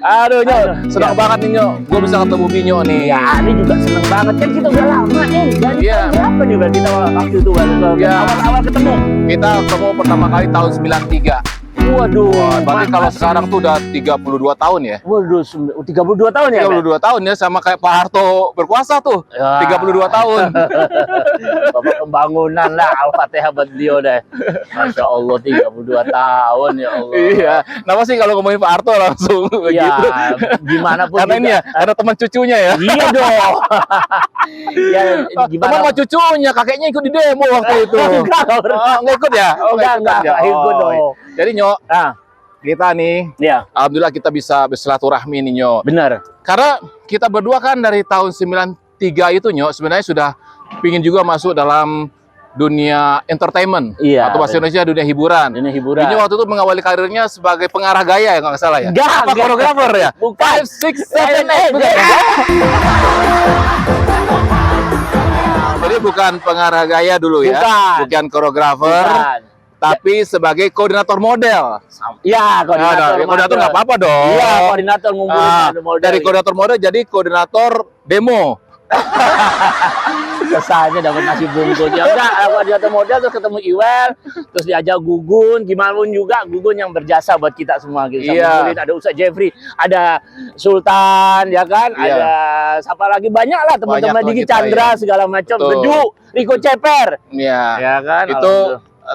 Aduh, Nyo, senang banget nih, Nyo. Gue bisa ketemu Binyo nih. Ya, ini juga seneng banget kan, kita udah lama nih. Dari tahun berapa nih Bang kita waktu itu Bang? Awal-awal ketemu. Kita ketemu pertama kali tahun 93. Waduh, Berarti kalau sekarang tuh udah 32 tahun ya? Waduh, 32 tahun ya? 32 tahun ya, sama kayak Pak Harto berkuasa tuh. Ya. 32 tahun. Bapak pembangunan lah, Al-Fatihah buat beliau deh. Masya Allah, 32 tahun ya Allah. Iya. Kenapa sih kalau ngomongin Pak Harto langsung Ya, begitu? gimana pun Karena ini ya, ada teman cucunya ya. Iya dong. Ya, Teman gimana? sama cucunya, kakeknya ikut di demo waktu itu. Enggak, Nggak ikut ya? enggak ya? ikut dong. Jadi, Nyo, Nah, kita nih, ya, alhamdulillah kita bisa bersilaturahmi nih, Nyo. benar. Karena kita berdua kan dari tahun 93 itu, Nyo, sebenarnya sudah pingin juga masuk dalam dunia entertainment. Iya, Atau bahasa Indonesia dunia hiburan. Ini hiburan. Ini waktu itu mengawali karirnya sebagai pengarah gaya ya, kalau nggak salah ya? Enggak, Apa enggak. koreografer ya? Bukan. 5, 6, 7, 8. Jadi bukan pengarah gaya dulu ya? Bukan koreografer. Bukan. Tapi sebagai koordinator model. Ya, koordinator. Koordinator nggak apa-apa dong. Iya, koordinator ngumpulin model. Dari koordinator model jadi koordinator demo. Kesannya dapat nasi bungkus. Ya udah, koordinator model terus ketemu Iwel, terus diajak Gugun, gimana pun juga Gugun yang berjasa buat kita semua gitu. Iya. Ngumpulin, ada Ustaz Jeffrey, ada Sultan, ya kan? Iya. Ada siapa lagi, banyak lah teman-teman Banyak Diki kita, Chandra ya. segala macam. Betul. Bedu, Riko Ceper. Iya. Ya kan? Itu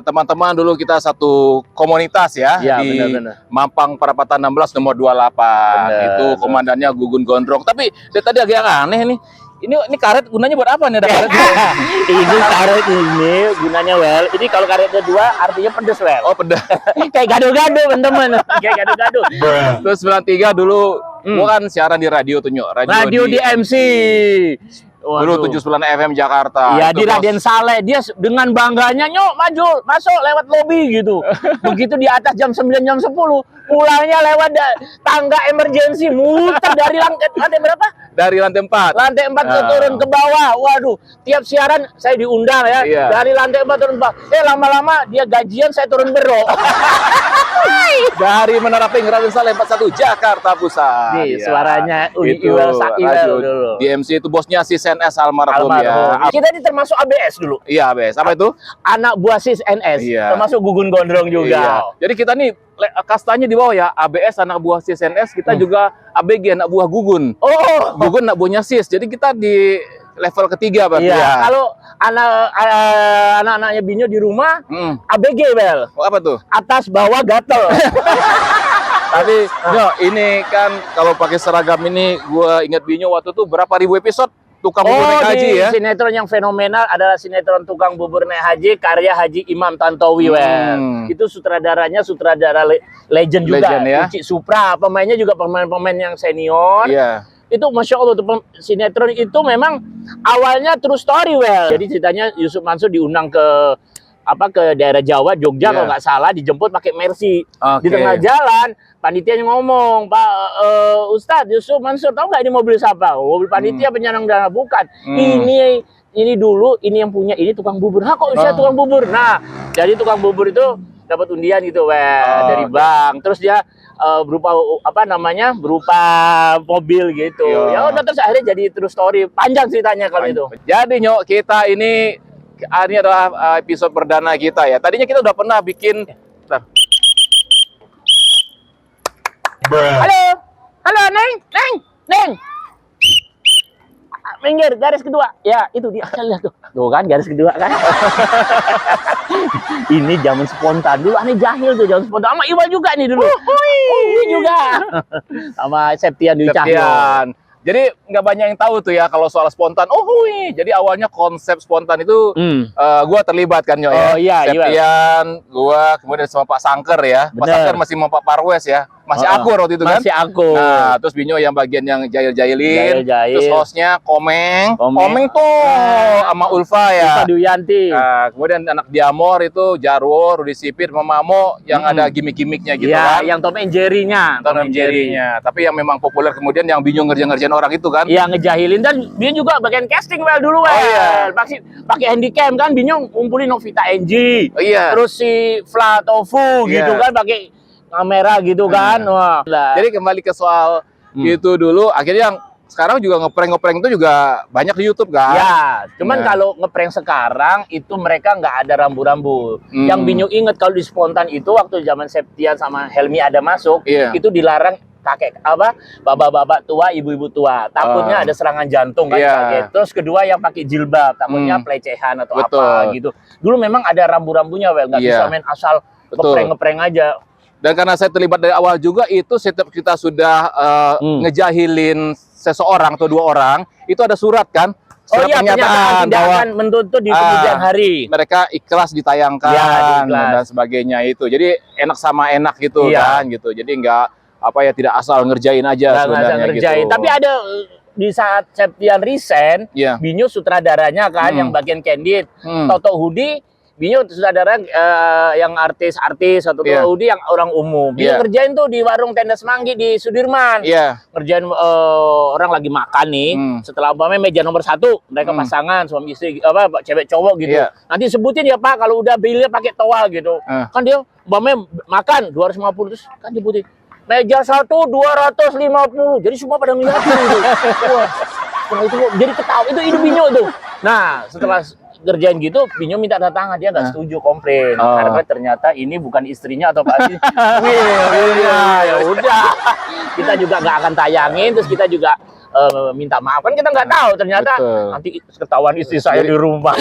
teman-teman dulu kita satu komunitas ya, Iya, di benar-benar. Mampang Perapatan 16 nomor 28. Benar, Itu benar. komandannya Gugun Gondrong. Tapi dari tadi agak aneh nih. Ini karet gunanya buat apa nih, ada karet? Ini karet ini gunanya Wel. Ini kalau karetnya dua artinya pedes Wel. Oh, pedas. Kayak gado-gado teman-teman. Kayak gado-gado. Terus 93 dulu gua kan siaran di radio tuh, Nyok. Radio di MC. Dulu 79 FM Jakarta. Iya, Itu di bos. Raden Saleh dia dengan bangganya, "Nyok, maju, masuk lewat lobi," gitu. Begitu di atas jam 9 jam 10, pulangnya lewat tangga emergency, muter dari lantai berapa? Dari lantai 4. Lantai 4 turun ke bawah. Waduh, tiap siaran saya diundang ya. Iya. Dari lantai 4 turun ke bawah. Lama-lama dia gajian, saya turun bero. Dari Menara Pink Raden Saleh 41 Jakarta Pusat. Nih, Iya. suaranya Itu Iwel Sakiwel radio. dulu. Di MC itu bosnya si CNS almarhum ya. Kita ini termasuk ABS dulu. Iya, Bes. Apa itu? Anak buah sis NS, Iya. termasuk Gugun Gondrong Iya. juga. Jadi kita nih kastanya di bawah ya. ABS anak buah sis CNS, kita juga ABG anak buah Gugun. Oh, Gugun anak buahnya sis. Jadi kita di level ketiga berarti iya. ya. Kalau anak-anaknya Binyo di rumah, ABG Bel, Oh, apa tuh? atas bawah gatel. Tapi Nyo, ini kan kalau pakai seragam ini gua ingat Binyo waktu itu berapa ribu episode tukang bubur naik haji di ya. sinetron yang fenomenal adalah sinetron Tukang Bubur Naik Haji karya Haji Imam Tantowi Wel. Itu sutradaranya sutradara legend juga. Legend, ya. Uci Supra, pemainnya juga pemain-pemain yang senior. Iya. Itu Masya Allah, tuh sinetron itu memang awalnya true story Well. Jadi ceritanya Yusuf Mansur diundang ke daerah Jawa, Jogja Iya. kalau nggak salah, dijemput pakai Mercy. Oke. Di tengah jalan panitianya ngomong, "Pak Ustadz Yusuf Mansur, tahu nggak ini mobil siapa?" "Oh, mobil panitia penyandang dana." "Bukan, ini dulu, ini yang punya, ini tukang bubur." "Hah, kok bisa tukang bubur?" Nah, jadi tukang bubur itu dapat undian gitu dari bank. Terus dia berupa berupa mobil gitu. Iya. Ya udah, terus akhirnya jadi true story. Panjang ceritanya kalau itu. Jadi Nyok, kita ini adalah episode perdana kita ya. Tadinya kita udah pernah bikin. Bentar. Halo, Neng. Minggir, garis kedua. Ya, itu dia. Lihat tuh. Tuh kan, garis kedua kan. Ini zaman spontan. Dulu aneh jahil tuh zaman spontan. Sama Iwal juga nih dulu. Ini juga. Sama Septian Dwi Cahyo. Septian. Jadi nggak banyak yang tahu tuh ya kalau soal spontan. Oh, hui. Jadi awalnya konsep spontan itu gua terlibat kan, Nyok ya. Oh iya, Septian, gua kemudian sama Pak Sangker ya. Pak Bener. Sangker masih sama Pak Parwes ya. Masih akur waktu itu kan. Masih akur. Nah, terus Binyo yang bagian yang jahil-jahilin. Jahil-jahil. Terus hostnya Komeng. Komeng. Komeng tuh sama Ulfa ya. Ulfa Duyanti. Nah, kemudian anak Diamor itu Jarwo, Rudi Sipit, sama Mamo yang ada gimmick-gimmicknya gitu Ya, kan. yang Tom and Jerry-nya. Tom and Jerry-nya. Tapi yang memang populer kemudian yang Binyo ngerjain orang itu kan. Iya, ngejahilin, dan dia juga bagian casting Well dulu Well. Oh, iya. Pakai handycam kan, Binyo ngumpulin Novita NG. Oh, iya. Terus si Fla Tofu Iya. gitu kan, pakai kamera gitu kan. Wah. Jadi kembali ke soal itu dulu, akhirnya yang sekarang juga ngeprank itu juga banyak di YouTube kan? Ya, cuman Ya. kalau ngeprank sekarang itu mereka nggak ada rambu-rambu. Yang Binyo inget kalau di spontan itu waktu zaman Septian sama Helmi ada masuk, Iya. itu dilarang kakek apa bapak-bapak tua, ibu-ibu tua. Takutnya ada serangan jantung kan Iya. kaget. Terus kedua yang pakai jilbab, takutnya pelecehan atau apa gitu. Dulu memang ada rambu-rambunya, Wel. Nggak bisa main asal ngeprank aja. Dan karena saya terlibat dari awal juga, itu setiap kita sudah ngejahilin seseorang atau dua orang, itu ada surat kan? Surat pernyataan tidak akan menuntut di kemudian hari. Mereka ikhlas ditayangkan dan sebagainya itu. Jadi enak sama enak gitu kan gitu. Jadi nggak tidak asal ngerjain aja sebenarnya gitu. Tapi ada di saat Septian resign, Binyo sutradaranya kan yang bagian candid, Toto Hudi. Binyo sutradara yang artis-artis atau Hudi yang orang umum. Binyo kerjain tuh di warung Tenda Semanggi di Sudirman. Kerjain orang lagi makan nih. Setelah umpamanya meja nomor 1, mereka pasangan suami istri cewek cowok gitu. Nanti sebutin ya Pak kalau udah bilnya pakai toa gitu. Kan dia umpamanya makan 250 terus kan sebutin. Meja 1 250. Jadi semua pada ngeliatin gitu. Wah. Itu jadi ketawa itu Binyo tuh. Nah, setelah kerjaan gitu, Binyo minta tanda tangan, dia nggak setuju, komplain karena ternyata ini bukan istrinya atau pasti. Ya udah, kita juga nggak akan tayangin, terus kita juga minta maaf kan kita nggak tahu ternyata nanti ketahuan istri saya di rumah.